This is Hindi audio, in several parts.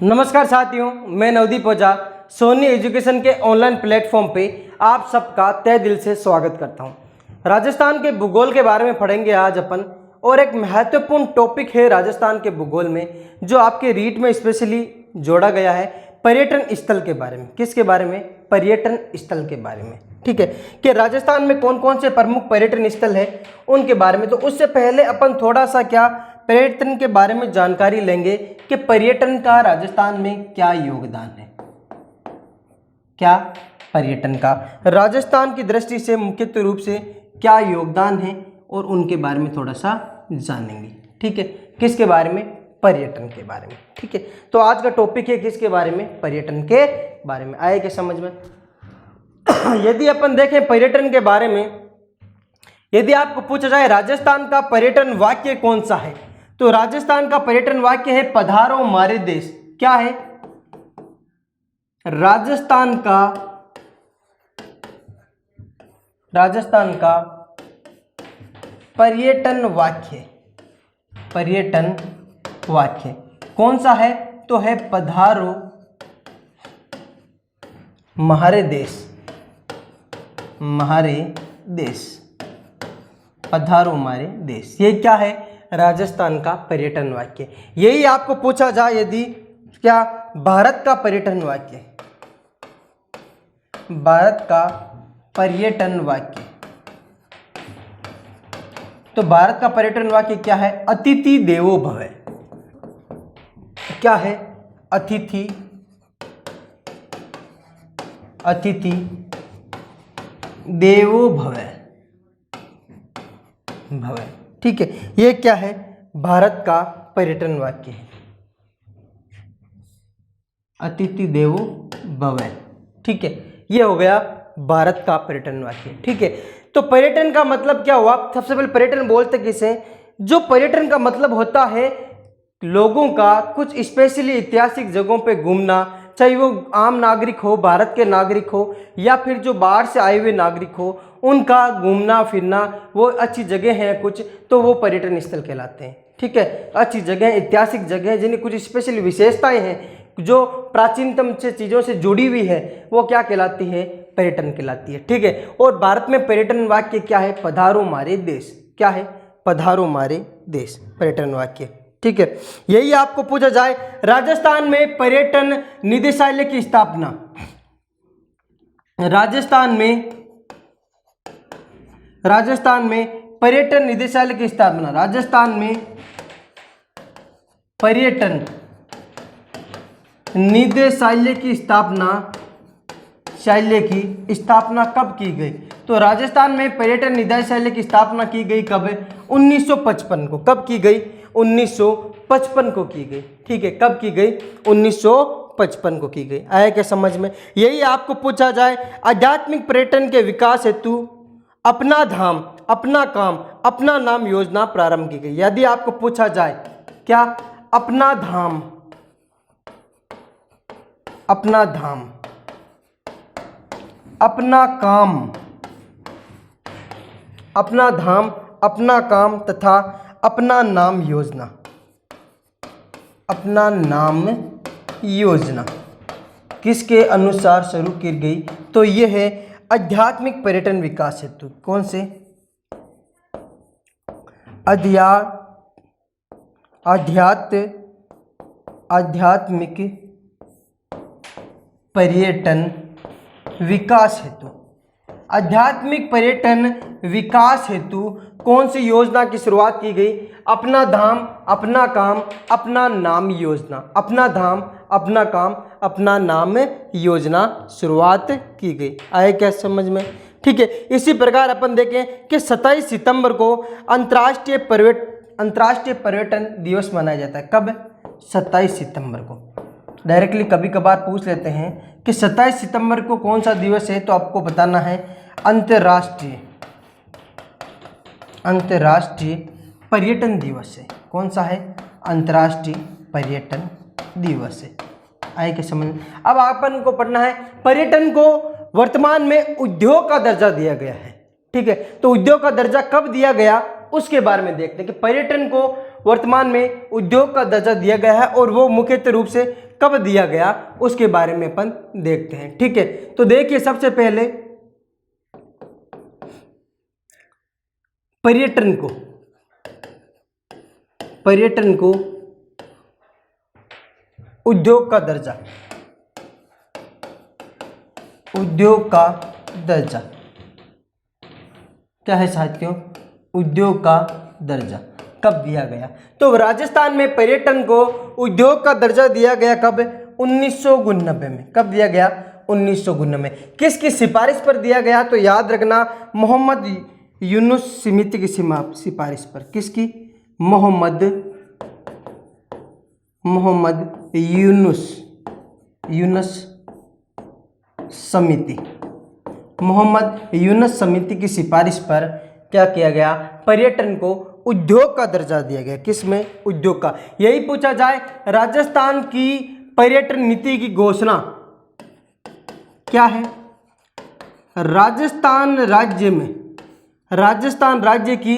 नमस्कार साथियों, मैं नवदीप ओझा सोनी एजुकेशन के ऑनलाइन प्लेटफॉर्म पे आप सबका तहे दिल से स्वागत करता हूं। राजस्थान के भूगोल के बारे में पढ़ेंगे आज अपन, और एक महत्वपूर्ण टॉपिक है राजस्थान के भूगोल में जो आपके रीट में स्पेशली जोड़ा गया है, पर्यटन स्थल के बारे में। किसके बारे में? पर्यटन स्थल के बारे में। ठीक है, कि राजस्थान में कौन कौन से प्रमुख पर्यटन स्थल है उनके बारे में। तो उससे पहले अपन थोड़ा सा पर्यटन के बारे में जानकारी लेंगे कि पर्यटन का राजस्थान में क्या योगदान है। क्या पर्यटन का राजस्थान की दृष्टि से मुख्य रूप से क्या योगदान है, और उनके बारे में थोड़ा सा जानेंगे। ठीक है, किसके बारे में? पर्यटन के बारे में। ठीक है, तो आज का टॉपिक है किसके बारे में? पर्यटन के बारे में। आए क्या समझ में? यदि अपन देखें पर्यटन के बारे में, यदि आपको पूछा जाए राजस्थान का पर्यटन वाक्य कौन सा है, तो राजस्थान का पर्यटन वाक्य है पधारो हमारे देश। क्या है? राजस्थान का पर्यटन वाक्य कौन सा है? तो है पधारो हमारे देश, पधारो हमारे देश। ये क्या है? राजस्थान का पर्यटन वाक्य। यही आपको पूछा जाए यदि क्या भारत का पर्यटन वाक्य, भारत का पर्यटन वाक्य, तो भारत का पर्यटन वाक्य क्या है? अतिथि देवो भव। क्या है? अतिथि देवो भव। ठीक है, ये क्या है? भारत का पर्यटन वाक्य है, अतिथि देवो भव। ठीक है, ये हो गया भारत का पर्यटन वाक्य। ठीक है, तो पर्यटन का मतलब क्या हुआ? सबसे पहले पर्यटन बोलते किसे? जो पर्यटन का मतलब होता है लोगों का कुछ स्पेशली ऐतिहासिक जगहों पे घूमना, चाहे वो आम नागरिक हो, भारत के नागरिक हो, या फिर जो बाहर से आए हुए नागरिक हो, उनका घूमना फिरना, वो अच्छी जगह हैं कुछ, तो वो पर्यटन स्थल कहलाते हैं। ठीक है, अच्छी जगह, ऐतिहासिक जगह जिन्हें कुछ स्पेशल विशेषताएं हैं, जो प्राचीनतम से चीज़ों से जुड़ी हुई है, वो क्या कहलाती है? पर्यटन कहलाती है। ठीक है, और भारत में पर्यटन वाक्य क्या है? पधारो हमारे देश। क्या है? पधारो हमारे देश, पर्यटन वाक्य। ठीक है, यही आपको पूछा जाए राजस्थान में पर्यटन निदेशालय की स्थापना, राजस्थान में पर्यटन निदेशालय की स्थापना, राजस्थान में पर्यटन निदेशालय की स्थापना कब की गई? तो राजस्थान में पर्यटन निदेशालय की स्थापना की गई कब? 1955 को। कब की गई? 1955 को की गई। ठीक है, कब की गई? 1955 को की गई। आया क्या समझ में? यही आपको पूछा जाए आध्यात्मिक पर्यटन के विकास हेतु अपना धाम, अपना काम, अपना नाम योजना प्रारंभ की गई। यदि आपको पूछा जाए क्या? अपना धाम, अपना धाम, अपना काम, अपना धाम, अपना काम तथा अपना नाम योजना, अपना नाम योजना किसके अनुसार शुरू की गई? तो यह है आध्यात्मिक पर्यटन विकास हेतु। कौन से? आध्यात्मिक पर्यटन विकास हेतु। आध्यात्मिक पर्यटन विकास हेतु कौन सी योजना की शुरुआत की गई? अपना धाम, अपना काम, अपना नाम योजना। अपना धाम, अपना काम, अपना नाम योजना शुरुआत की गई। आए क्या समझ में? ठीक है, इसी प्रकार अपन देखें कि 27 सितंबर को अंतर्राष्ट्रीय पर्यटन दिवस मनाया जाता है। कब? 27 सितंबर को। डायरेक्टली कभी कभार पूछ लेते हैं कि 27 सितंबर को कौन सा दिवस है, तो आपको बताना है अंतर्राष्ट्रीय पर्यटन दिवस है। कौन सा है? अंतर्राष्ट्रीय पर्यटन दिवस है। आए क्या समझ? अब अपन को पढ़ना है पर्यटन को वर्तमान में उद्योग का दर्जा दिया गया है। ठीक है, तो उद्योग का दर्जा कब दिया गया उसके बारे में देखते हैं कि पर्यटन को वर्तमान में उद्योग का दर्जा दिया गया है और वो मुख्यतः रूप से कब दिया गया उसके बारे में अपन देखते हैं। ठीक है, तो देखिए सबसे पहले पर्यटन को उद्योग का दर्जा, उद्योग का दर्जा क्या है साथियों? उद्योग का दर्जा कब दिया गया? तो राजस्थान में पर्यटन को उद्योग का दर्जा दिया गया कब? 1999 में। कब दिया गया? 1999 में। किसकी सिफारिश पर दिया गया? तो याद रखना, मोहम्मद यूनुस समिति की सिफारिश पर। किसकी? मोहम्मद यूनुस समिति की सिफारिश पर क्या किया गया? पर्यटन को उद्योग का दर्जा दिया गया। किसमें? उद्योग का। यही पूछा जाए, राजस्थान की पर्यटन नीति की घोषणा क्या है? राजस्थान राज्य की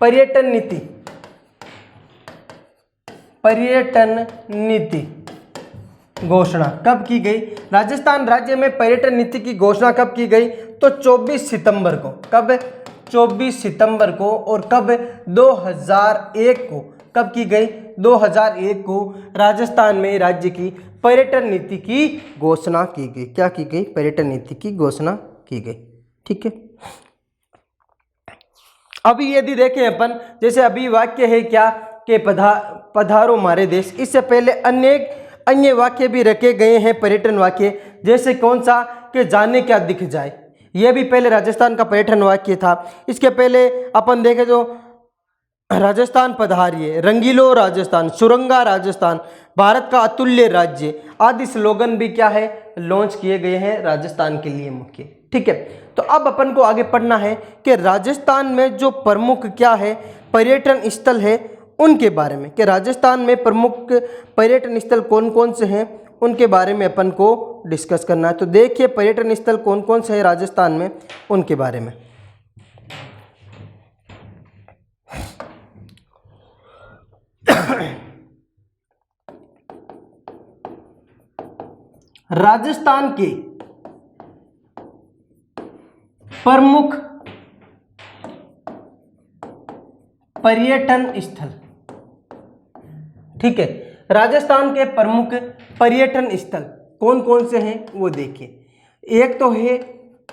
पर्यटन नीति घोषणा कब की गई? राजस्थान राज्य में पर्यटन नीति की घोषणा कब की गई? तो 24 सितंबर को। कब? 24 सितंबर को। और कब? 2001 को। कब की गई? 2001 को राजस्थान में राज्य की पर्यटन नीति की घोषणा की गई। क्या की गई? पर्यटन नीति की घोषणा की गई। ठीक है, अभी यदि देखें अपन, जैसे अभी वाक्य है क्या कि पधारो हमारे देश, इससे पहले अन्य वाक्य भी रखे गए हैं, पर्यटन वाक्य। जैसे कौन सा? कि जाने क्या दिख जाए, यह भी पहले राजस्थान का पर्यटन वाक्य था। इसके पहले अपन देखें तो राजस्थान पधारिए, रंगीलो राजस्थान, सुरंगा राजस्थान, भारत का अतुल्य राज्य आदि स्लोगन भी क्या है? लॉन्च किए गए हैं राजस्थान के लिए मुख्य। ठीक है, तो अब अपन को आगे पढ़ना है कि राजस्थान में जो प्रमुख क्या है पर्यटन स्थल है उनके बारे में, कि राजस्थान में प्रमुख पर्यटन स्थल कौन कौन से हैं उनके बारे में अपन को डिस्कस करना है। तो देखिए पर्यटन स्थल कौन कौन से हैं राजस्थान में, उनके बारे में। राजस्थान के प्रमुख पर्यटन स्थल। ठीक है, राजस्थान के प्रमुख पर्यटन स्थल कौन कौन से हैं वो देखिए। एक तो है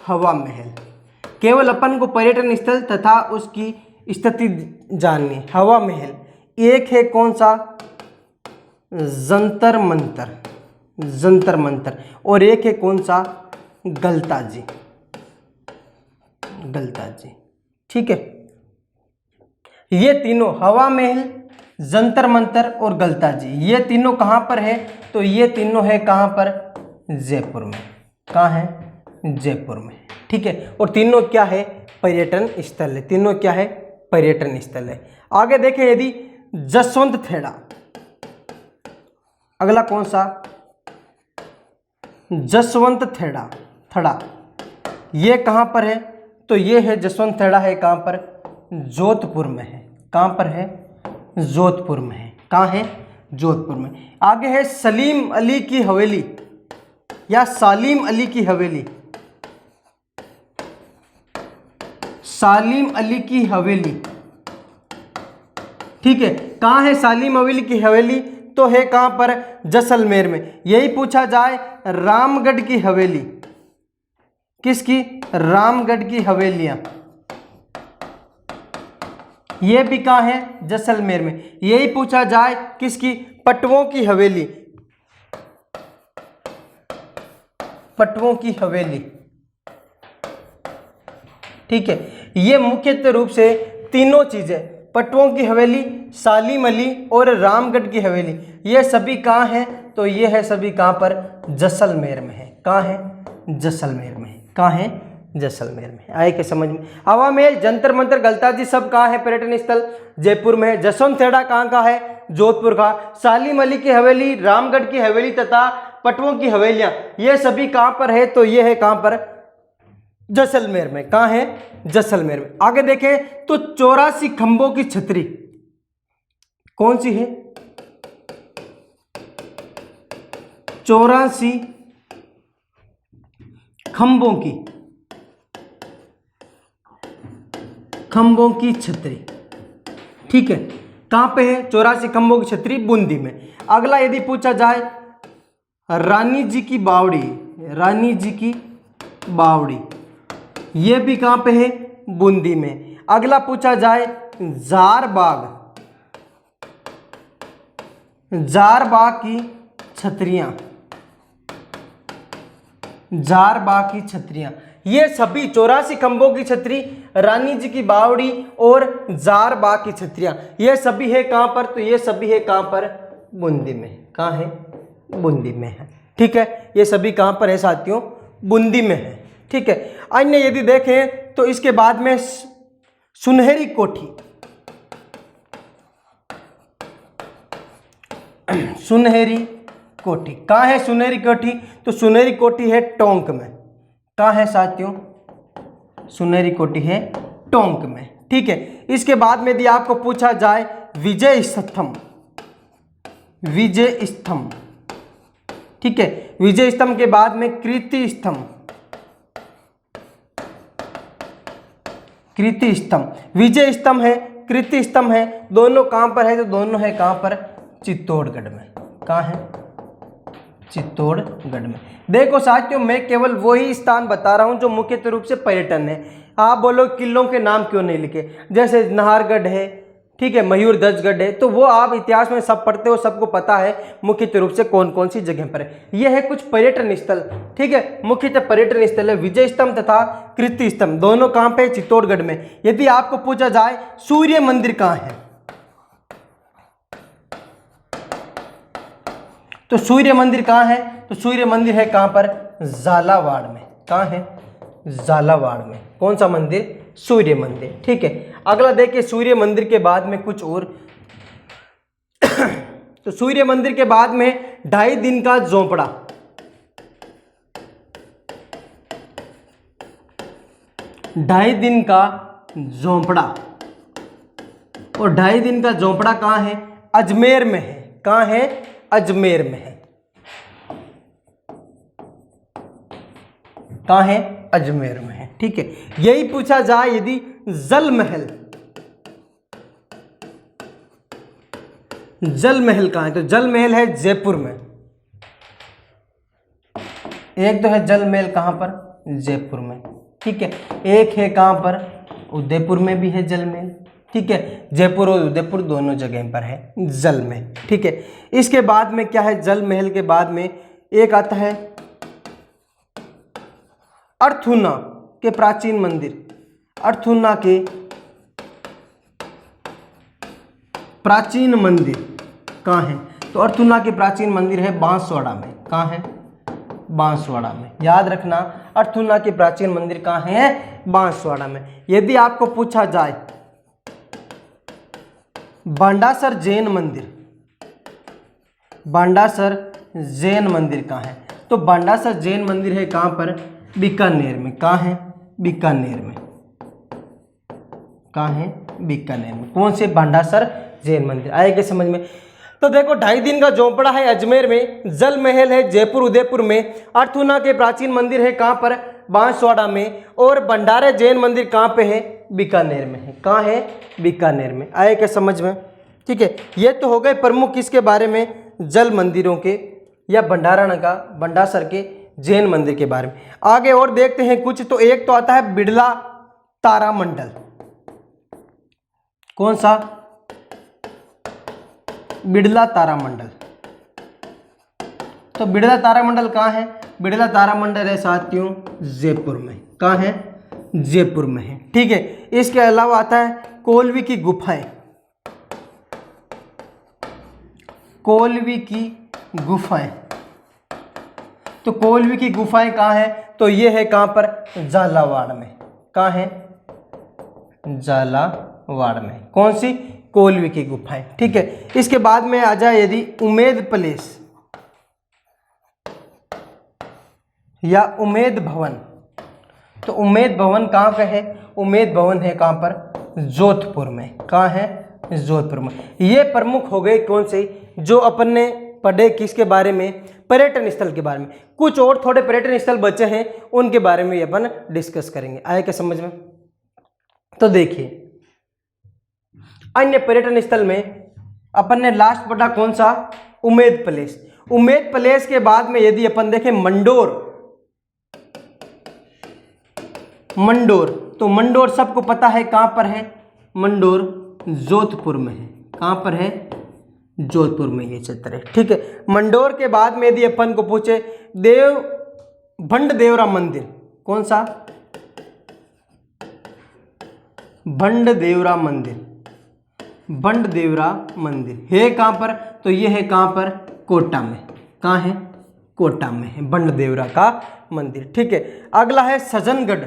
हवा महल, केवल अपन को पर्यटन स्थल तथा उसकी स्थिति जाननी। हवा महल। एक है कौन सा? जंतर मंतर। और एक है कौन सा? गलताजी। ठीक है, ये तीनों हवा महल, जंतर मंतर और गलताजी, ये तीनों कहाँ पर है? तो ये तीनों है कहाँ पर? जयपुर में। कहाँ है? जयपुर में। ठीक है, और तीनों क्या है? पर्यटन स्थल है। तीनों क्या है? पर्यटन स्थल है। आगे देखें यदि जसवंत थेड़ा, अगला कौन सा? जसवंत थड़ा, ये कहाँ पर है? तो ये है जसवंत थेड़ा है कहाँ पर? जोधपुर में है। कहाँ पर है? जोधपुर में है। कहाँ है? जोधपुर में। आगे है सलीम अली की हवेली या सालिम अली की हवेली। सालिम अली की हवेली। ठीक है, कहाँ है सालिम अली की हवेली? तो है कहाँ पर? जैसलमेर में। यही पूछा जाए रामगढ़ की हवेली, किसकी? रामगढ़ की हवेलियां, ये भी कहाँ है? जैसलमेर में। यही पूछा जाए किसकी? पटवों की हवेली, पटवों की हवेली। ठीक है, ये मुख्यतः रूप से तीनों चीजें, पटवों की हवेली, सालिम अली और रामगढ़ की हवेली, ये सभी कहाँ हैं? तो ये है सभी कहाँ पर? जैसलमेर में है। कहाँ है? जैसलमेर में है। कहाँ है? जैसलमेर में। आए के समझ में? हवा महल, जंतर मंतर, गलताजी सब कहाँ है? पर्यटन स्थल जयपुर में है। जसवंत थेड़ा कहाँ का है? जोधपुर का। सालिम अली की हवेली, रामगढ़ की हवेली तथा पटवों की हवेलियां, ये सभी कहाँ पर है? तो ये है कहाँ पर? जैसलमेर में। कहाँ है? जैसलमेर में। आगे देखें तो 84 खंभों की छतरी, कौन सी है? 84 खंभों की छतरी। ठीक है, कहाँ पे है? 84 खंभों की छतरी बूंदी में। अगला यदि पूछा जाए रानी जी की बावड़ी, रानी जी की बावड़ी, ये भी कहाँ पे है? बूंदी में। अगला पूछा जाए जार बाग, जार बाग की छतरियां, जार बाग की छतरियां, ये सभी 84 खंभों की छतरी, रानी जी की बावड़ी और जार बाग की छतरियां, ये सभी है कहां पर? तो ये सभी है कहां पर? बूंदी में। कहां है? बूंदी में है। ठीक है, ये सभी कहां पर है साथियों? बूंदी में है। ठीक है, अन्य यदि देखें तो इसके बाद में सुनहरी कोठी, सुनहरी कोठी कहाँ है? सुनहरी कोठी, तो सुनहरी कोठी है टोंक में। कहाँ है साथियों? सुनहरी कोठी है टोंक में। ठीक है, इसके बाद में यदि आपको पूछा जाए विजय स्तंभ, विजय स्तंभ, ठीक है, विजय स्तंभ के बाद में कीर्ति स्तंभ, कीर्ति स्तंभ, विजय स्तंभ है, कीर्ति स्तंभ है, दोनों कहां पर है? तो दोनों है कहां पर? चित्तौड़गढ़ में। कहां है? चित्तौड़गढ़ में। देखो साथियों, मैं केवल वही स्थान बता रहा हूं जो मुख्य रूप से पर्यटन है। आप बोलो किलों के नाम क्यों नहीं लिखे? जैसे नाहरगढ़ है, ठीक है, मयूरध्वजगढ़ है, तो वो आप इतिहास में सब पढ़ते हो, सबको पता है मुख्य रूप से कौन कौन सी जगह पर है। यह है कुछ पर्यटन स्थल। ठीक है, मुख्यतः पर्यटन स्थल है विजय स्तंभ तथा कीर्ति स्तंभ, दोनों कहां पे? चित्तौड़गढ़ में। यदि आपको पूछा जाए सूर्य मंदिर कहां है, तो सूर्य मंदिर कहां है? तो सूर्य मंदिर है कहां पर? झालावाड़ में। कहां है? झालावाड़ में। कौन सा मंदिर? सूर्य मंदिर। ठीक है, अगला देखिए सूर्य मंदिर के बाद में कुछ और तो सूर्य मंदिर के बाद में 2.5 दिन का झोंपड़ा, 2.5 दिन का झोंपड़ा, और 2.5 दिन का झोंपड़ा कहां है? अजमेर में है। कहां है? अजमेर में है। कहां है? अजमेर में है। ठीक है, यही पूछा जाए यदि जल महल, जल महल कहां है? तो जल महल है जयपुर में। एक तो है जल महल कहां पर? जयपुर में। ठीक है, एक है कहां पर? उदयपुर में भी है जल महल। ठीक है, जयपुर और उदयपुर दोनों जगह पर है जल महल। ठीक है, इसके बाद में क्या है? जल महल के बाद में एक आता है अर्थुना के प्राचीन मंदिर, अर्थुना के प्राचीन मंदिर कहाँ है? तो अर्थुना के प्राचीन मंदिर है बांसवाड़ा में। कहाँ है? बांसवाड़ा में। याद रखना, अर्थुना के प्राचीन मंदिर कहाँ है? बांसवाड़ा में। यदि आपको पूछा जाए बांडासर जैन मंदिर, बांडासर जैन मंदिर कहाँ है? तो बांडासर जैन मंदिर है कहाँ पर? बीकानेर में। कहाँ है? बीकानेर में। कहाँ है? बीकानेर में। कौन से? बांडासर जैन मंदिर। आएगा समझ में? तो देखो 2.5 दिन का झोंपड़ा है अजमेर में, जल महल है जयपुर उदयपुर में, अर्थुना के प्राचीन मंदिर है कहाँ पर? बांसवाड़ा में, और भंडारे जैन मंदिर कहाँ पे है? बीकानेर में है। कहाँ है? बीकानेर में। आए क्या समझ में? ठीक है, ये तो हो गए प्रमुख किसके बारे में? जल मंदिरों के या भंडारण का, भंडासर के जैन मंदिर के बारे में। आगे और देखते हैं कुछ। तो एक तो आता है बिड़ला तारामंडल। कौन सा? बिड़ला तारामंडल। तो बिड़ला तारामंडल कहाँ है? बिड़ला तारामंडल है साथियों जयपुर में। कहाँ है? जयपुर में है। ठीक है, इसके अलावा आता है कोलवी की गुफाएं, कोलवी की गुफाएं। तो कोलवी की गुफाएं कहाँ है? तो ये है कहाँ पर? झालावाड़ में। कहाँ है? झालावाड़ में। कौन सी? कोलवी की गुफाएं। ठीक है, इसके बाद में आ जाए यदि उमेद पैलेस या उमेद भवन। तो उमेद भवन कहाँ पे है? उमेद भवन है कहाँ पर? जोधपुर में। कहाँ है? जोधपुर में। ये प्रमुख हो गए कौन से, जो अपन ने पढ़े किसके बारे में, पर्यटन स्थल के बारे में। कुछ और थोड़े पर्यटन स्थल बचे हैं, उनके बारे में अपन डिस्कस करेंगे। आए क्या समझ में? तो देखिए, अन्य पर्यटन स्थल में अपन ने लास्ट पढ़ा कौन सा, उमेद पैलेस। उमेद पैलेस के बाद में यदि अपन देखें मंडोर, मंडोर, तो मंडोर सबको पता है कहां पर है, मंडोर जोधपुर में है। कहां पर है, जोधपुर में ये क्षेत्र है। ठीक है, मंडोर के बाद में यदि अपन को पूछे भंड देवरा मंदिर, कौन सा, भंड देवरा मंदिर, भंड देवरा मंदिर है कहां पर, तो ये है कहां पर, कोटा में। कहां है, कोटा में है भंड देवरा का मंदिर। ठीक है, अगला है सज्जनगढ़।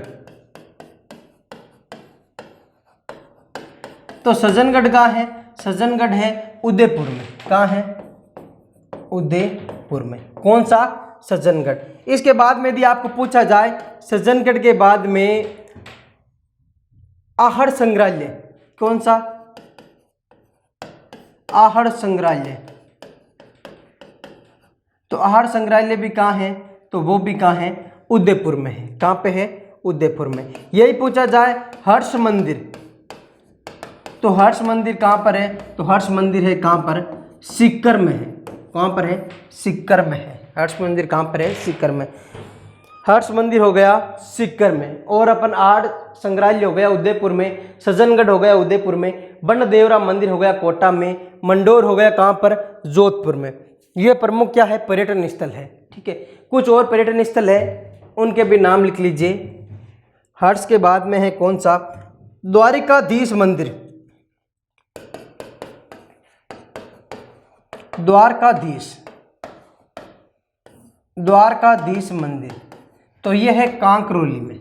तो सज्जनगढ़ कहाँ है, सज्जनगढ़ है उदयपुर में। कहाँ है, उदयपुर में। कौन सा, सज्जनगढ़। इसके बाद में यदि आपको पूछा जाए सज्जनगढ़ के बाद में आहड़ संग्रहालय, कौन सा, आहड़ संग्रहालय। तो आहड़ संग्रहालय भी कहाँ है, तो वो भी कहाँ है, उदयपुर में है। कहाँ पे है, उदयपुर में। यही पूछा जाए हर्ष मंदिर, तो हर्ष मंदिर कहाँ पर है, तो हर्ष मंदिर है कहाँ पर, सीकर में है। कहाँ पर है, सीकर में है। हर्ष मंदिर कहाँ पर है, सीकर में। हर्ष मंदिर हो गया सीकर में, और अपन आहड़ संग्रहालय हो गया उदयपुर में, सज्जनगढ़ हो गया उदयपुर में, बंड देवरा मंदिर हो गया कोटा में, मंडोर हो गया कहाँ पर, जोधपुर में। ये प्रमुख क्या है, पर्यटन स्थल है। ठीक है, कुछ और पर्यटन स्थल है, उनके भी नाम लिख लीजिए। हर्ष के बाद में है कौन सा, द्वारिकाधीश मंदिर, द्वारकाधीश, द्वारकाधीश मंदिर। तो यह है कांकरोली में,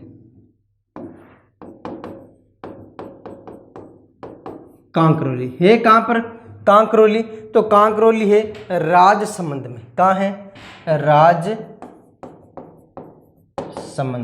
कांकरोली है कहां पर, कांकरोली। तो कांकरोली है राजसमंद में। कहां है, राजसमंद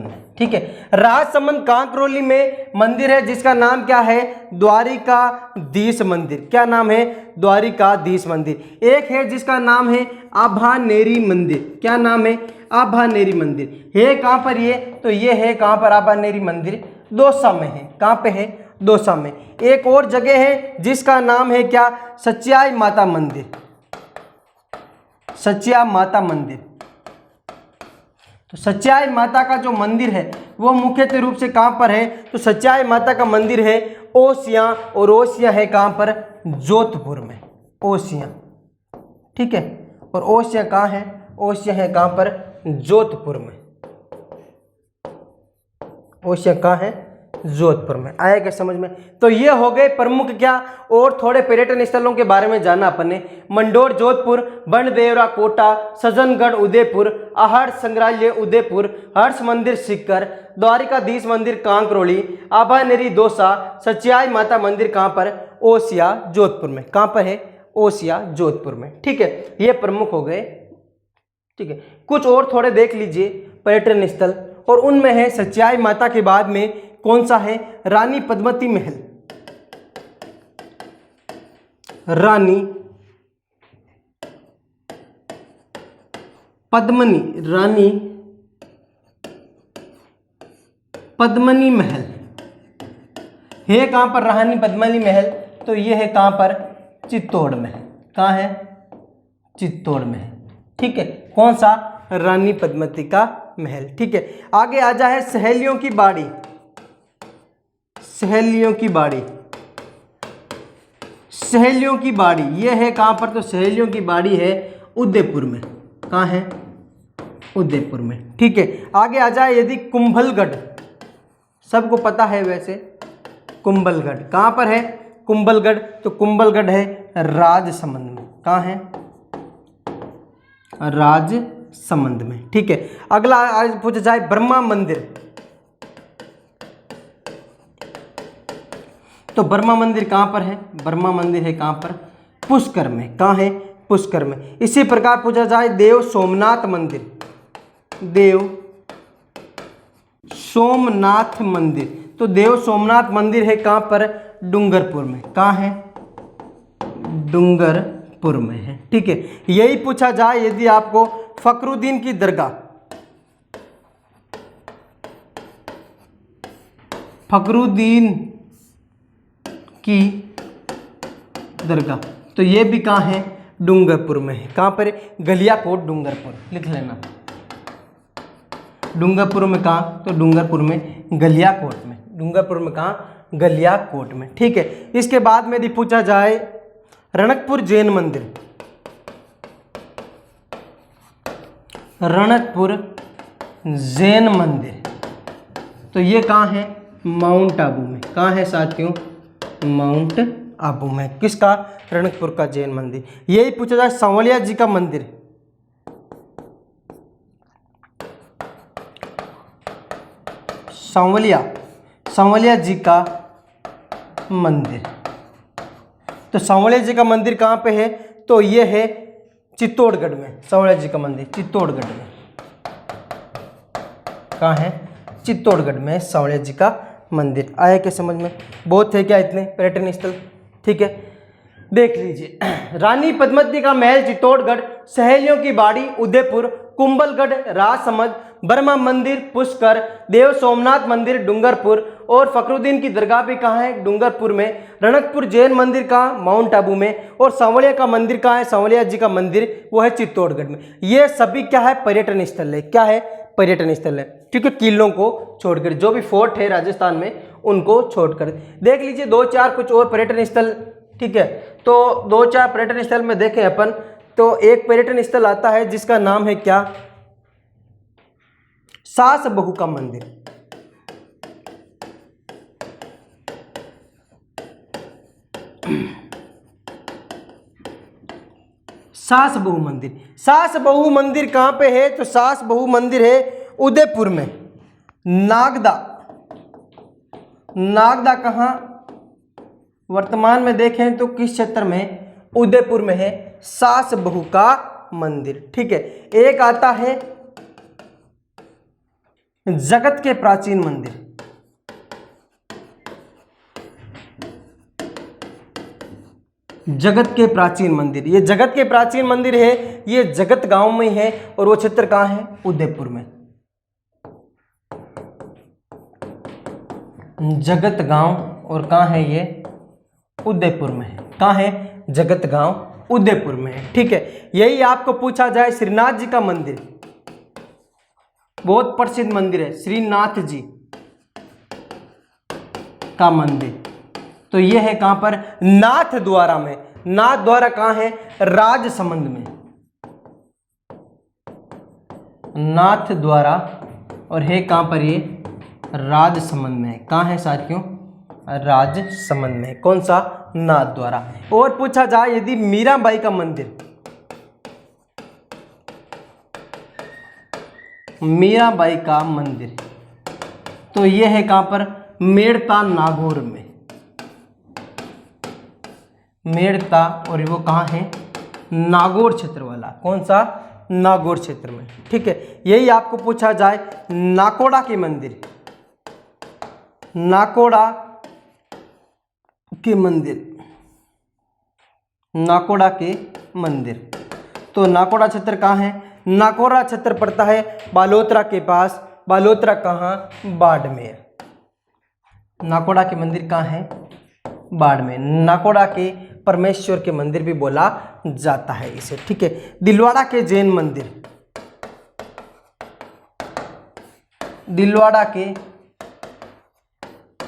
में। ठीक है, राजसमंद कांकरोली में मंदिर है जिसका नाम क्या है, द्वारिकाधीश मंदिर। क्या नाम है, द्वारिकाधीश मंदिर। एक है जिसका नाम है आभानेरी मंदिर। क्या नाम है, आभानेरी मंदिर। है कहां पर ये, तो ये है कहां पर, आभानेरी मंदिर, दौसा में है। कहां पे है, दौसा में। एक और जगह है जिसका नाम है क्या, सच्याई माता मंदिर, सच्या माता मंदिर। तो सच्याई माता का जो मंदिर है वो मुख्यतः रूप से कहां पर है, तो सच्याई माता का मंदिर है ओसियां, और ओसियां है कहां पर, जोधपुर में, ओसियां। ठीक है, और ओसियां कहां है, ओसियां है कहां पर, जोधपुर में। ओसियां कहां है, जोधपुर में। आया क्या समझ में? तो ये हो गए प्रमुख क्या, और थोड़े पर्यटन स्थलों के बारे में जाना अपन ने। मंडोर जोधपुर, बंड देवरा कोटा, सज्जनगढ़ उदयपुर, आहड़ संग्रहालय उदयपुर, हर्ष मंदिर सीकर, द्वारिकाधीश मंदिर कांकरोली, आभानेरी दौसा, सच्याई माता मंदिर कहाँ पर, ओसिया जोधपुर में। कहाँ पर है, ओसिया जोधपुर में। ठीक है, ये प्रमुख हो गए। ठीक है, कुछ और थोड़े देख लीजिए पर्यटन स्थल, और उनमें है सच्याई माता के बाद में कौन सा है, रानी पद्मती महल, रानी पद्मनी, रानी पद्मनी महल है कहां पर, रानी पद्मनी महल। तो ये है कहां पर, चित्तौड़ में है। कहां है, चित्तौड़ में है। ठीक है, कौन सा, रानी पद्मती का महल। ठीक है, आगे आ जाए सहेलियों की बाड़ी, सहेलियों की बाड़ी, सहेलियों की बाड़ी ये है कहां पर, तो सहेलियों की बाड़ी है उदयपुर में। कहां है, उदयपुर में। ठीक है, आगे आ जाए यदि कुंभलगढ़, सबको पता है वैसे, कुंभलगढ़ कहां पर है, कुंभलगढ़। तो कुंभलगढ़ है राजसमंद में। कहां है, राजसमंद में। ठीक है, अगला आज पूछा जाए ब्रह्मा मंदिर, तो ब्रह्मा मंदिर कहां पर है, ब्रह्मा मंदिर है कहां पर, पुष्कर में। कहां है, पुष्कर में। इसी प्रकार पूछा जाए देव सोमनाथ मंदिर, देव सोमनाथ मंदिर। तो देव सोमनाथ मंदिर है कहां पर, डूंगरपुर में। कहां है, डूंगरपुर में है। ठीक है, यही पूछा जाए यदि आपको फखरुद्दीन की दरगाह, फखरुद्दीन की दरगाह, तो ये भी कहाँ है? डूंगरपुर में है। कहाँ पर? गलियाकोट डूंगरपुर, लिख लेना। डूंगरपुर में कहाँ? तो डूंगरपुर में गलियाकोट में। डूंगरपुर में कहाँ? गलियाकोट में। ठीक है, इसके बाद में यदि पूछा जाए रणकपुर जैन मंदिर, रणकपुर जैन मंदिर, तो ये कहाँ है? माउंट आबू में। कहाँ है साथियों? माउंट आबू में। किसका? रणकपुर का जैन मंदिर। यही पूछा जाए सांवलिया जी का मंदिर, सांवलिया जी का मंदिर, तो सांवलिया जी का मंदिर कहाँ पे है? तो ये है चित्तौड़गढ़ में। सांवलिया जी का मंदिर चित्तौड़गढ़ में। कहाँ है? चित्तौड़गढ़ में सांवलिया जी का मंदिर। आया क्या समझ में? बहुत थे क्या इतने पर्यटन स्थल? ठीक है, देख लीजिए। रानी पद्मावती का महल चित्तौड़गढ़, सहेलियों की बाड़ी उदयपुर, कुंभलगढ़ राजसमंद, बर्मा मंदिर पुष्कर, देव सोमनाथ मंदिर डूंगरपुर, और फखरुद्दीन की दरगाह भी कहाँ है? डूंगरपुर में। रणकपुर जैन मंदिर कहाँ? माउंट आबू में। और सांवलिया का मंदिर कहाँ है? सांवलिया जी का मंदिर वो है चित्तौड़गढ़ में। ये सभी क्या है? पर्यटन स्थल है। क्या है? पर्यटन स्थल है। ठीक है, किलों को छोड़कर, जो भी फोर्ट है राजस्थान में उनको छोड़कर। देख लीजिए दो चार कुछ और पर्यटन स्थल। ठीक है, तो दो चार पर्यटन स्थल में देखें अपन, तो एक पर्यटन स्थल आता है जिसका नाम है क्या? सास बहू का मंदिर। सास बहू मंदिर। सास बहू मंदिर कहां पे है? तो सास बहू मंदिर है उदयपुर में। नागदा, नागदा कहां? वर्तमान में देखें तो किस क्षेत्र में? उदयपुर में है सास बहू का मंदिर। ठीक है, एक आता है जगत के प्राचीन मंदिर, जगत के प्राचीन मंदिर। ये जगत के प्राचीन मंदिर है, ये जगत गांव में है, और वो क्षेत्र कहाँ है? उदयपुर में। जगत गांव, और कहाँ है ये? उदयपुर में है। कहाँ है? जगत गांव उदयपुर में है। ठीक है, यही आपको पूछा जाए श्रीनाथ जी का मंदिर, बहुत प्रसिद्ध मंदिर है श्रीनाथ जी का मंदिर, तो यह है कहां पर? नाथ द्वारा में। नाथ द्वारा कहां है? राजसमंद में। नाथ द्वारा, और है कहां पर? ये राजसमंद में। कहां है साथियों? राजसमंद में। कौन सा? नाथ द्वारा। और पूछा जाए यदि मीराबाई का मंदिर, मीराबाई का मंदिर, तो यह है कहां पर? मेड़ता नागौर में। मेड़ता, और वो कहां है? नागौर क्षेत्र वाला। कौन सा? नागौर क्षेत्र में। ठीक है, यही आपको पूछा जाए नाकोड़ा के मंदिर, नाकोड़ा के मंदिर, नाकोड़ा के मंदिर, तो नाकोड़ा क्षेत्र कहाँ है? नाकोड़ा क्षेत्र पड़ता है बालोतरा के पास। बालोतरा कहाँ? बाड़मेर। नाकोड़ा के मंदिर कहाँ है? बाड़मेर। नाकोड़ा के परमेश्वर के मंदिर भी बोला जाता है इसे। ठीक है, दिलवाड़ा के जैन मंदिर, दिलवाड़ा के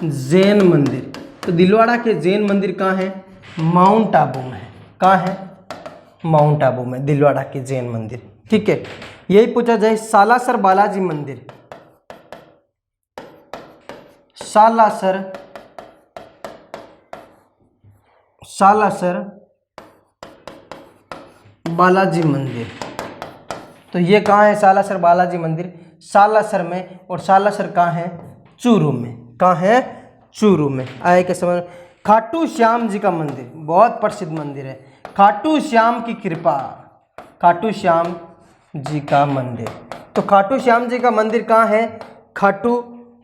जैन मंदिर, तो दिलवाड़ा के जैन मंदिर कहाँ है? माउंट आबू में। कहाँ है? माउंट आबू में दिलवाड़ा के जैन मंदिर। ठीक है, यही पूछा जाए सालासर बालाजी मंदिर, सालासर, सालासर बालाजी मंदिर, तो ये कहाँ है? सालासर बालाजी मंदिर सालासर में। और सालासर कहाँ है? चूरू में। कहाँ है? चूरू में। आए के समय खाटू श्याम जी का मंदिर, बहुत प्रसिद्ध मंदिर है। खाटू श्याम की कृपा, खाटू श्याम जी का मंदिर, तो खाटू श्याम जी का मंदिर कहाँ है? खाटू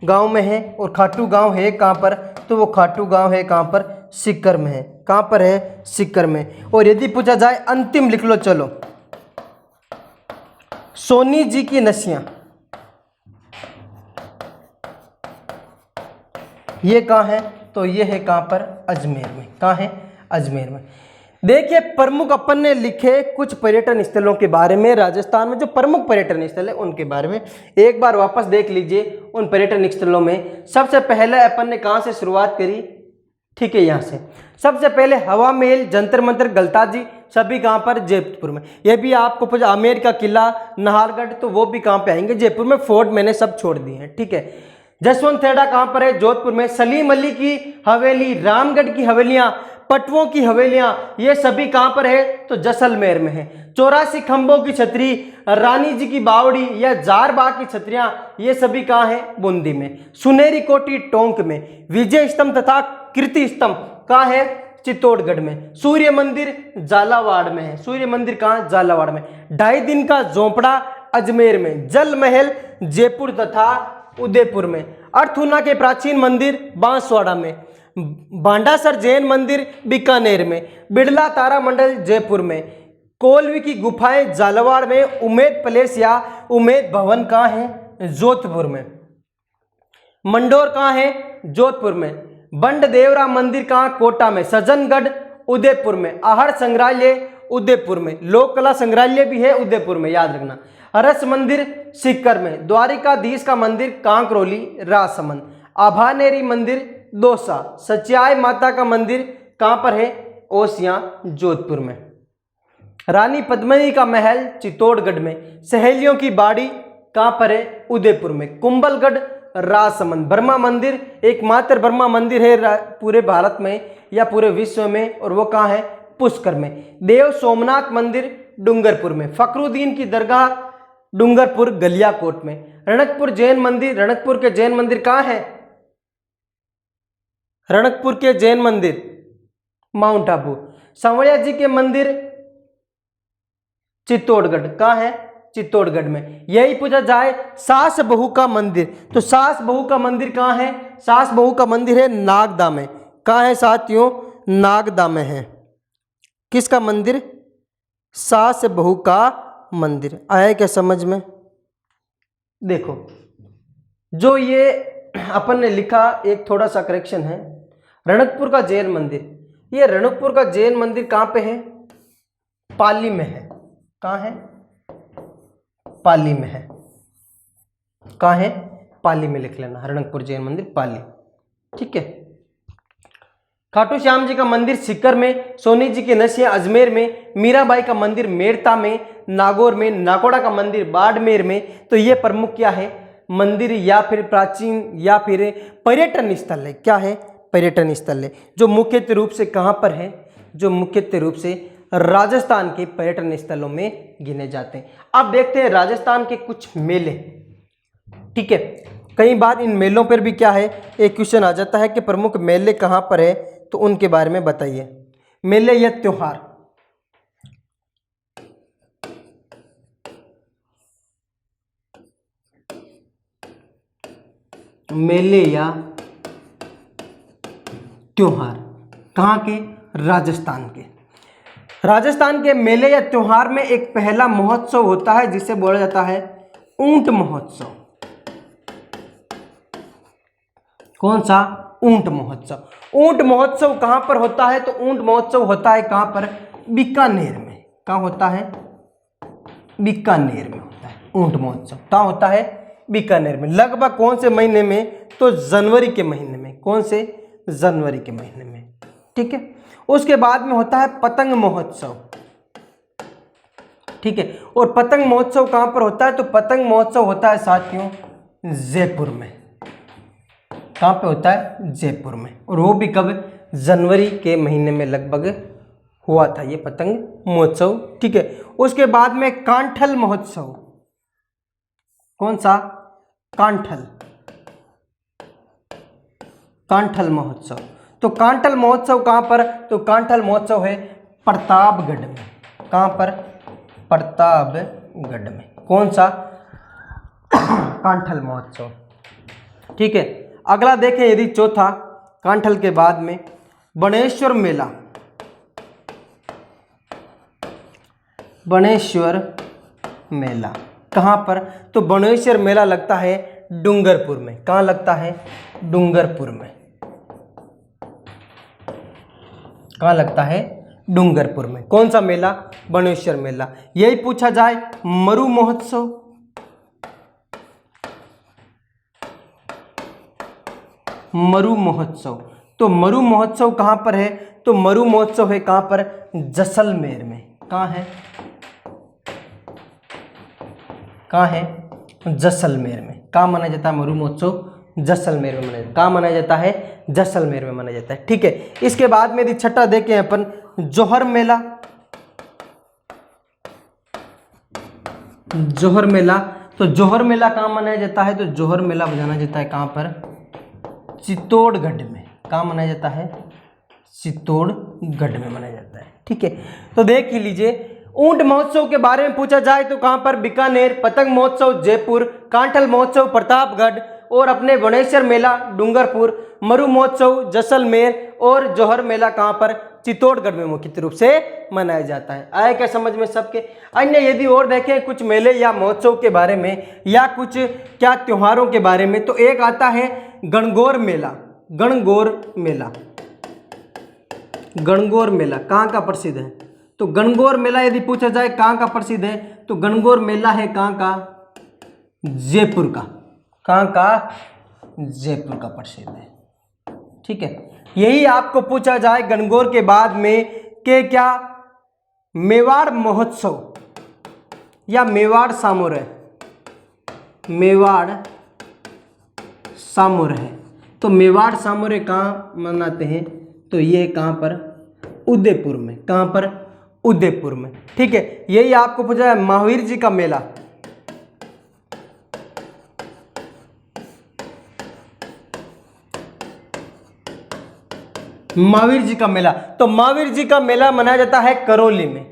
गांव में है। और खाटू गांव है कहाँ पर? तो वो खाटू गांव है कहाँ पर? सीकर में है। कहाँ पर है? सीकर में। और यदि पूछा जाए अंतिम लिख लो चलो, सोनी जी की नसियां, ये कहाँ है? तो ये है कहाँ पर? अजमेर में। कहाँ है? अजमेर में। देखिए प्रमुख अपन ने लिखे कुछ पर्यटन स्थलों के बारे में, राजस्थान में जो प्रमुख पर्यटन स्थल है उनके बारे में एक बार वापस देख लीजिए। उन पर्यटन स्थलों में सबसे पहले अपन ने कहाँ से शुरुआत करी? ठीक है, यहाँ से सबसे पहले हवा महल, जंतर मंतर, गलताजी, सभी कहाँ पर? जयपुर में। ये भी आपको पूछा आमेर का किला, नाहरगढ़, तो वो भी कहाँ पे आएंगे? जयपुर में। फोर्ट मैंने सब छोड़ दिए हैं। ठीक है, जसवंत खेड़ा कहाँ पर है? जोधपुर में। सलीम अली की हवेली, रामगढ़ की हवेलियां, पटवों की हवेलियां, ये सभी कहाँ पर है? तो जैसलमेर में है। 84 खंभों की छतरी, रानी जी की बावड़ी या जार बाग की छतरियां, ये सभी कहाँ है? बूंदी में। सुनहरी कोठी टोंक में। विजय स्तंभ तथा कीर्ति स्तंभ कहाँ है? चित्तौड़गढ़ में। सूर्य मंदिर झालावाड़ में है। सूर्य मंदिर कहाँ? झालावाड़ में। 2.5 दिन का झोंपड़ा अजमेर में। जल महल जयपुर तथा उदयपुर में। अर्थुना के प्राचीन मंदिर बांसवाड़ा में। भांडासर जैन मंदिर बीकानेर में। बिड़ला तारा मंडल जयपुर में। कोलवी की गुफाएं झालावाड़ में। उमेद पैलेस या उमेद भवन कहाँ है? जोधपुर में। मंडोर कहाँ है? जोधपुर में। बंड देवरा मंदिर कहाँ? कोटा में। सज्जनगढ़ उदयपुर में। आहड़ संग्रहालय उदयपुर में। लोक कला संग्रहालय भी है उदयपुर में, याद रखना। हरस मंदिर सीकर में। द्वारिकाधीश का मंदिर कांकरोली राजसमंद। आभानेरी मंदिर दौसा। सच्चाई माता का मंदिर कहाँ पर है? ओसियां जोधपुर में। रानी पद्मिनी का महल चित्तौड़गढ़ में। सहेलियों की बाड़ी कहाँ पर है? उदयपुर में। कुंभलगढ़ राजसमंद। ब्रह्मा मंदिर एकमात्र ब्रह्मा मंदिर है पूरे भारत में या पूरे विश्व में, और वो कहाँ है? पुष्कर में। देव सोमनाथ मंदिर डूंगरपुर में। फखरुद्दीन की दरगाह डूंगरपुर गलियाकोट में। रणकपुर जैन मंदिर, रणकपुर के जैन मंदिर कहाँ है? रणकपुर के जैन मंदिर माउंट आबू। सांवरिया जी के मंदिर चित्तौड़गढ़। कहाँ है? चित्तौड़गढ़ में। यही पूछा जाए सास बहू का मंदिर, तो सास बहू का मंदिर कहाँ है? सास बहू का मंदिर है नागदा में। कहाँ है साथियों? नागदा में है। किसका मंदिर? सास बहू का मंदिर। आया क्या समझ में? देखो जो ये अपन ने लिखा एक थोड़ा सा करेक्शन है। रणकपुर का जैन मंदिर, ये रणकपुर का जैन मंदिर कहाँ पे है? पाली में है। कहाँ है? पाली में है। कहाँ है? पाली में लिख लेना, रणकपुर जैन मंदिर पाली। ठीक है। खाटू श्याम जी का मंदिर सीकर में। सोनी जी की नसियां अजमेर में। मीराबाई का मंदिर मेड़ता में, नागौर में। नाकोड़ा का मंदिर बाड़मेर में। तो ये प्रमुख क्या है? मंदिर या फिर प्राचीन या फिर पर्यटन स्थल है। क्या है? पर्यटन स्थल है, जो मुख्यतः रूप से कहाँ पर है? जो मुख्यतः रूप से राजस्थान के पर्यटन स्थलों में गिने जाते हैं। अब देखते हैं राजस्थान के कुछ मेले। ठीक है, कई बार इन मेलों पर भी क्या है, एक क्वेश्चन आ जाता है कि प्रमुख मेले कहाँ पर है, तो उनके बारे में बताइए। मेले या त्योहार। मेले या त्योहार कहाँ के? राजस्थान के। राजस्थान के मेले या त्योहार में एक पहला महोत्सव होता है जिसे बोला जाता है ऊंट महोत्सव। कौन सा? ऊंट महोत्सव। ऊंट महोत्सव कहां पर होता है? तो ऊंट महोत्सव होता है कहां पर? बीकानेर में। कहां होता है? बीकानेर में होता है ऊंट महोत्सव। कहां होता है? बीकानेर में। लगभग कौन से महीने में? तो जनवरी के महीने में। कौन से? जनवरी के महीने में। ठीक है। उसके बाद में होता है पतंग महोत्सव। ठीक है, और पतंग महोत्सव कहां पर होता है? तो पतंग महोत्सव होता है साथियों जयपुर में। कहां पे होता है? जयपुर में। और वो भी कब? जनवरी के महीने में लगभग हुआ था ये पतंग महोत्सव। ठीक है। उसके बाद में कांठल महोत्सव। कौन सा? कांठल। कांठल महोत्सव। तो कांठल महोत्सव कहां पर? तो कांठल महोत्सव है प्रतापगढ़ में। कहां पर? प्रतापगढ़ में। कौन सा? कांठल महोत्सव। ठीक है। अगला देखें यदि चौथा, कांठल के बाद में बनेश्वर मेला, बनेश्वर मेला कहाँ पर? तो बनेश्वर मेला लगता है डूंगरपुर में। कहाँ लगता है? डूंगरपुर में। कहाँ लगता है? डूंगरपुर में। कौन सा मेला? बनेश्वर मेला। यही पूछा जाए मरु महोत्सव, मरु महोत्सव, तो मरु महोत्सव कहाँ पर है? तो मरु महोत्सव है कहाँ पर? जैसलमेर में। कहाँ है? कहाँ है? जैसलमेर में। कहाँ मनाया जाता है मरु महोत्सव? जैसलमेर में मनाया जाता है। कहाँ मनाया जाता है? जैसलमेर में मनाया जाता है। ठीक है, इसके बाद में यदि छठा देखें अपन, जौहर मेला, जौहर मेला, तो जौहर मेला कहाँ मनाया जाता है? तो जौहर मेला मनाया जाता है कहाँ पर? चित्तौड़गढ़ में। कहाँ मनाया जाता है? चित्तौड़गढ़ में मनाया जाता है। ठीक है, तो देख ही लीजिए। ऊंट महोत्सव के बारे में पूछा जाए तो कहाँ पर? बीकानेर। पतंग महोत्सव जयपुर। कांठल महोत्सव प्रतापगढ़। और अपने बनेश्वर मेला डूंगरपुर। मरु महोत्सव जैसलमेर। और जौहर मेला कहाँ पर? चित्तौड़गढ़ में मुख्य रूप से मनाया जाता है। आया क्या समझ में सबके? अन्य यदि और देखें कुछ मेले या महोत्सव के बारे में या कुछ क्या त्योहारों के बारे में, तो एक आता है गणगौर मेला। गणगौर मेला, गणगौर मेला कहाँ का प्रसिद्ध है? तो गणगौर मेला यदि पूछा जाए कहाँ का प्रसिद्ध है, तो गणगौर मेला है कहाँ का? जयपुर का। कहाँ का? जयपुर का प्रसिद्ध है। ठीक है, यही आपको पूछा जाए गणगौर के बाद में कि क्या मेवाड़ महोत्सव या मेवाड़ सामोर, मेवाड़ सामोर है, तो मेवाड़ सामोर कहाँ मनाते हैं? तो ये कहाँ पर? उदयपुर में। कहाँ पर? उदयपुर में। ठीक है, यही आपको पूछा है महावीर जी का मेला, महावीर जी का मेला, तो महावीर जी का मेला मनाया जाता है करौली में।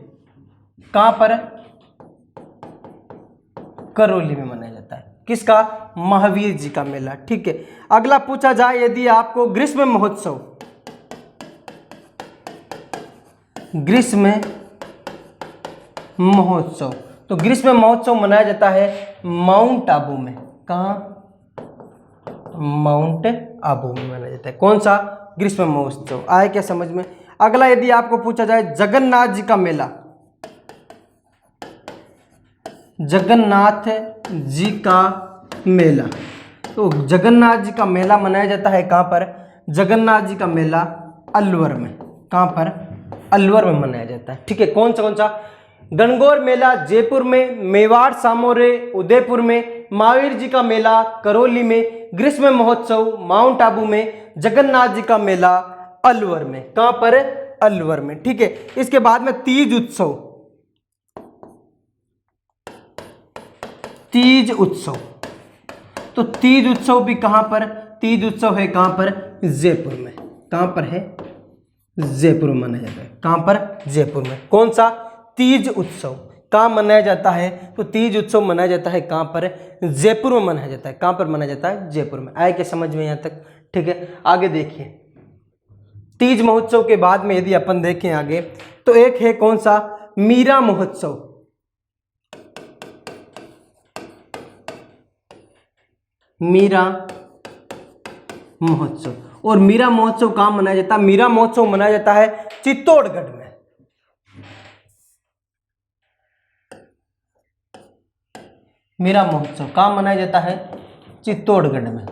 कहां पर? करौली में मनाया जाता है। किसका? महावीर जी का मेला। ठीक है, अगला पूछा जाए यदि आपको ग्रीष्म महोत्सव, ग्रीष्म महोत्सव, तो ग्रीष्म महोत्सव मनाया जाता है माउंट आबू में। कहां? माउंट आबू में मनाया जाता है। कौन सा? ग्रीष्म महोत्सव। आए क्या समझ में? अगला यदि आपको पूछा जाए जगन्नाथ जी का मेला, जगन्नाथ जी का मेला, तो जगन्नाथ जी का मेला मनाया जाता है कहां पर? जगन्नाथ जी का मेला अलवर में। कहां पर? अलवर में मनाया जाता है। ठीक है, कौन सा? गणगौर मेला जयपुर में, मेवाड़ सामोरे उदयपुर में, महावीर जी का मेला करौली में, ग्रीष्म महोत्सव माउंट आबू में, जगन्नाथ जी का मेला अलवर में। कहां पर? अलवर में। ठीक है, इसके बाद में तीज उत्सव, तीज उत्सव, तो तीज उत्सव भी कहां पर? तीज उत्सव है कहां पर? जयपुर में। कहां पर है? जयपुर में मनाया जाता है। कहां पर? जयपुर में। कौन सा? तीज उत्सव। कहाँ मनाया जाता है? तो तीज उत्सव मनाया जाता है कहाँ पर? जयपुर में मनाया जाता है। कहाँ पर मनाया जाता है? जयपुर में। आए क्या समझ में यहाँ तक? ठीक है, आगे देखिए। तीज महोत्सव के बाद में यदि अपन देखें आगे, तो एक है कौन सा? मीरा महोत्सव। मीरा महोत्सव, और मीरा महोत्सव कहाँ मनाया जाता है? मीरा महोत्सव मनाया जाता है चित्तौड़गढ़ में। मीरा महोत्सव कहाँ मनाया जाता है? चित्तौड़गढ़ में।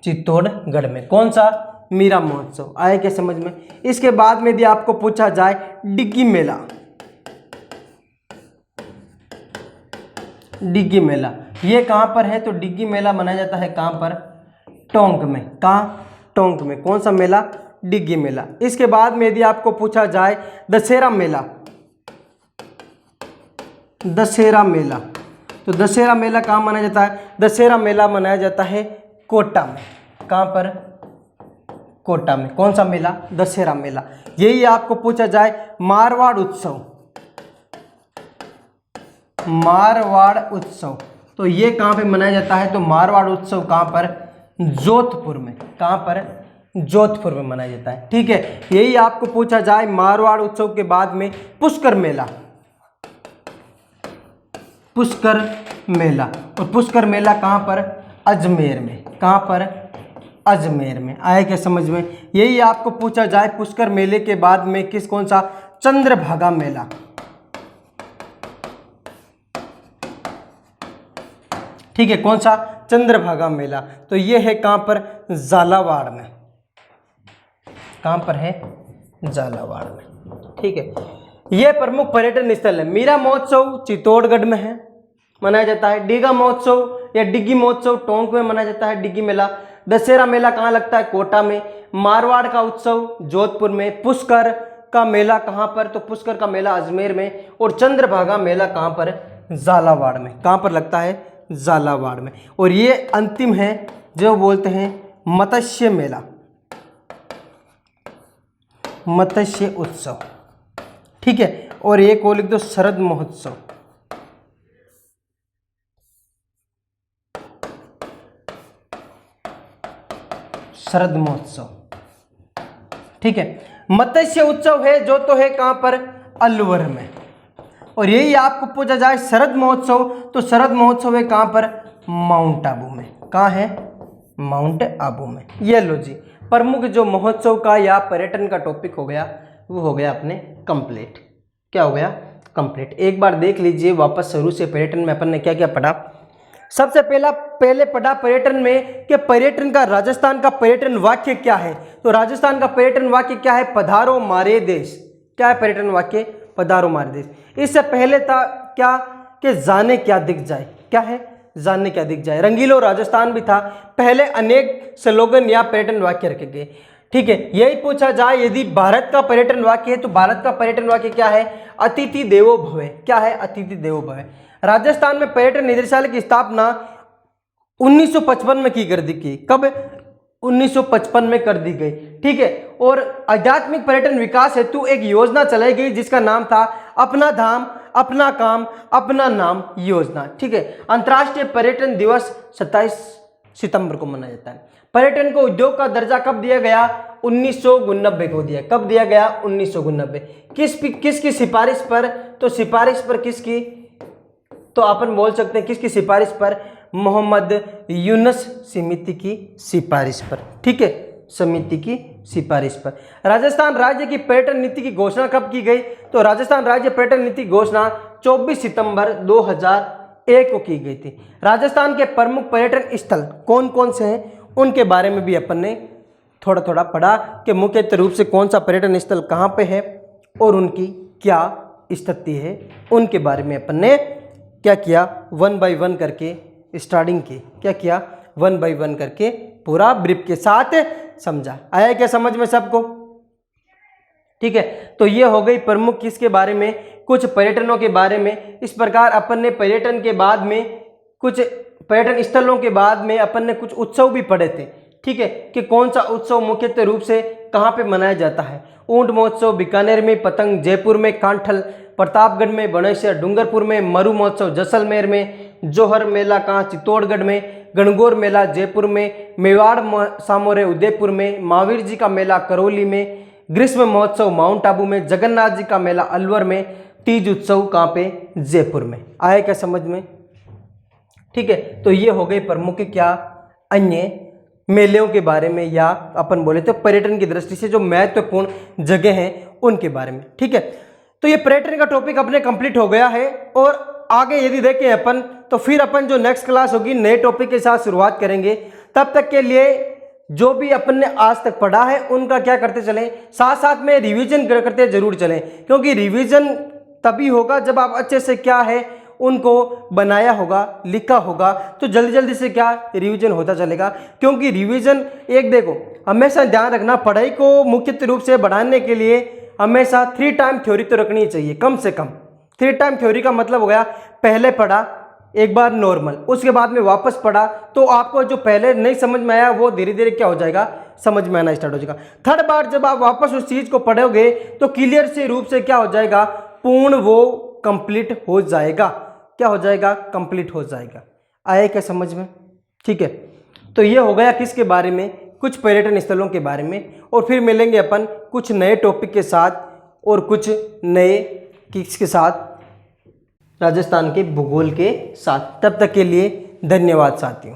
चित्तौड़गढ़ में। कौन सा? मीरा महोत्सव। आए क्या समझ में? इसके बाद में यदि आपको पूछा जाए डिग्गी मेला, डिग्गी मेला ये कहाँ पर है? तो डिग्गी मेला मनाया जाता है कहाँ पर? टोंक में। कहाँ? टोंक में। कौन सा मेला? डिग्गी मेला। इसके बाद में यदि आपको पूछा जाए दशहरा मेला, दशहरा मेला, तो दशहरा मेला कहाँ मनाया जाता है? दशहरा मेला मनाया जाता है कोटा में। कहाँ पर? कोटा में। कौन सा मेला? दशहरा मेला। यही आपको पूछा जाए मारवाड़ उत्सव, मारवाड़ उत्सव, तो ये कहाँ पे मनाया जाता है? तो मारवाड़ उत्सव कहाँ पर? जोधपुर में। कहाँ पर? जोधपुर में मनाया जाता है। ठीक है, यही आपको पूछा जाए मारवाड़ उत्सव के बाद में पुष्कर मेला, पुष्कर मेला। और पुष्कर मेला कहाँ पर? अजमेर में। कहाँ पर? अजमेर में। आया क्या समझ में? यही आपको पूछा जाए पुष्कर मेले के बाद में कौन सा? चंद्रभागा मेला। ठीक है, कौन सा? चंद्रभागा मेला। तो ये है कहाँ पर? झालावाड़ में। कहाँ पर है? झालावाड़ में। ठीक है, ये प्रमुख पर्यटन स्थल है। मीरा महोत्सव चित्तौड़गढ़ में है, मनाया जाता है। डीगा महोत्सव या डिग्गी महोत्सव टोंक में मनाया जाता है, डिग्गी मेला। दशहरा मेला कहाँ लगता है? कोटा में। मारवाड़ का उत्सव जोधपुर में। पुष्कर का मेला कहाँ पर? तो पुष्कर का मेला अजमेर में। और चंद्रभागा मेला कहाँ पर? झालावाड़ में। कहाँ पर लगता है? झालावाड़ में। और ये अंतिम है जो बोलते हैं मत्स्य मेला, मत्स्य उत्सव। ठीक है, और एक और लिख दो शरद महोत्सव। शरद महोत्सव। ठीक है, मत्स्य उत्सव है जो तो है कहां पर? अलवर में। और यही आपको पूछा जाए शरद महोत्सव, तो शरद महोत्सव है कहां पर? माउंट आबू में। कहां है? माउंट आबू में। ये लो जी, प्रमुख जो महोत्सव का या पर्यटन का टॉपिक हो गया वो हो गया अपने कंप्लीट। क्या हो गया? कंप्लीट। एक बार देख लीजिए वापस शुरू से पर्यटन में अपन ने क्या क्या पढ़ा। सबसे पहले पढ़ा पर्यटन में कि पर्यटन का राजस्थान का पर्यटन वाक्य क्या है। तो राजस्थान का पर्यटन वाक्य क्या है? पधारो मारे देश। क्या है पर्यटन वाक्य? पधारो मारे देश। इससे पहले था क्या कि जाने क्या दिख जाए। क्या है? जाने क्या दिख जाए। रंगीलो राजस्थान भी था। पहले अनेक स्लोगन या पर्यटन वाक्य रखे गए। ठीक है, यही पूछा जाए यदि भारत का पर्यटन वाक्य है तो भारत का पर्यटन वाक्य क्या है? अतिथि देवो भव। क्या है? अतिथि देवो भव। राजस्थान में पर्यटन निदेशालय की स्थापना 1955 में की कर दी गई। कब? 1955 में कर दी गई। ठीक है, और आध्यात्मिक पर्यटन विकास हेतु एक योजना चलाई गई जिसका नाम था अपना धाम अपना काम अपना नाम योजना। ठीक है, अंतर्राष्ट्रीय पर्यटन दिवस 27 सितंबर को मनाया जाता है। पर्यटन को उद्योग का दर्जा कब दिया गया? 1989 को दिया। कब दिया गया? 1989। किसकी सिफारिश पर? तो सिफारिश पर किसकी? तो अपन बोल सकते हैं किसकी सिफारिश पर? मोहम्मद यूनुस समिति की सिफारिश पर। ठीक है, समिति की सिफारिश पर। राजस्थान राज्य की पर्यटन नीति की घोषणा कब की गई? तो राजस्थान राज्य पर्यटन नीति घोषणा 24 सितंबर 2001 को की गई थी। राजस्थान के प्रमुख पर्यटन स्थल कौन कौन से हैं उनके बारे में भी अपन ने थोड़ा थोड़ा पढ़ा कि मुख्य रूप से कौन सा पर्यटन स्थल कहाँ पे है और उनकी क्या स्थिति है। उनके बारे में अपन ने क्या किया? 1 बाय 1 करके स्टार्टिंग की। क्या किया? 1 बाय 1 करके पूरा ब्रीफ के साथ समझा। आया क्या समझ में सबको? ठीक है, तो ये हो गई प्रमुख किसके बारे में? कुछ पर्यटनों के बारे में। इस प्रकार अपन ने पर्यटन के बाद में कुछ पर्यटन स्थलों के बाद में अपन ने कुछ उत्सव भी पढ़े थे। ठीक है, कि कौन सा उत्सव मुख्यतः रूप से कहाँ पे मनाया जाता है। ऊंट महोत्सव बीकानेर में, पतंग जयपुर में, कांठल प्रतापगढ़ में, बनेश्वर डूंगरपुर में, मरु महोत्सव जैसलमेर में, जोहर मेला कहाँ? चित्तौड़गढ़ में, गणगौर मेला जयपुर में, मेवाड़ सामोरे उदयपुर में, महावीर जी का मेला करौली में, ग्रीष्म महोत्सव माउंट आबू में, जगन्नाथ जी का मेला अलवर में, तीज उत्सव कहाँ पे? जयपुर में। आया क्या समझ में? ठीक है, तो ये हो गए प्रमुख क्या अन्य मेलों के बारे में या अपन बोले तो पर्यटन की दृष्टि से जो महत्वपूर्ण जगह हैं उनके बारे में। ठीक है, तो ये पर्यटन का टॉपिक अपने कंप्लीट हो गया है और आगे यदि देखें अपन तो फिर अपन जो नेक्स्ट क्लास होगी नए टॉपिक के साथ शुरुआत करेंगे। तब तक के लिए जो भी अपन ने आज तक पढ़ा है उनका क्या करते चलें, साथ साथ में रिवीजन करते जरूर चलें, क्योंकि रिवीजन तभी होगा जब आप अच्छे से क्या है उनको बनाया होगा, लिखा होगा, तो जल्दी जल्दी से क्या रिवीजन होता चलेगा। क्योंकि रिवीजन एक देखो हमेशा ध्यान रखना, पढ़ाई को मुख्य रूप से बढ़ाने के लिए हमेशा 3 टाइम थ्योरी तो रखनी चाहिए कम से कम। 3 टाइम थ्योरी का मतलब हो गया पहले पढ़ा एक बार नॉर्मल, उसके बाद में वापस पढ़ा, तो आपको जो पहले नहीं समझ में आया वो धीरे धीरे क्या हो जाएगा, समझ में आना स्टार्ट हो जाएगा। थर्ड बार जब आप वापस उस चीज को पढ़ोगे तो क्लियर से रूप से क्या हो जाएगा, पूर्ण वो कंप्लीट हो जाएगा। क्या हो जाएगा? कंप्लीट हो जाएगा। आए क्या समझ में? ठीक है, तो ये हो गया किसके बारे में, कुछ पर्यटन स्थलों के बारे में। और फिर मिलेंगे अपन कुछ नए टॉपिक के साथ और कुछ नए किसके साथ, राजस्थान के भूगोल के साथ। तब तक के लिए धन्यवाद साथियों।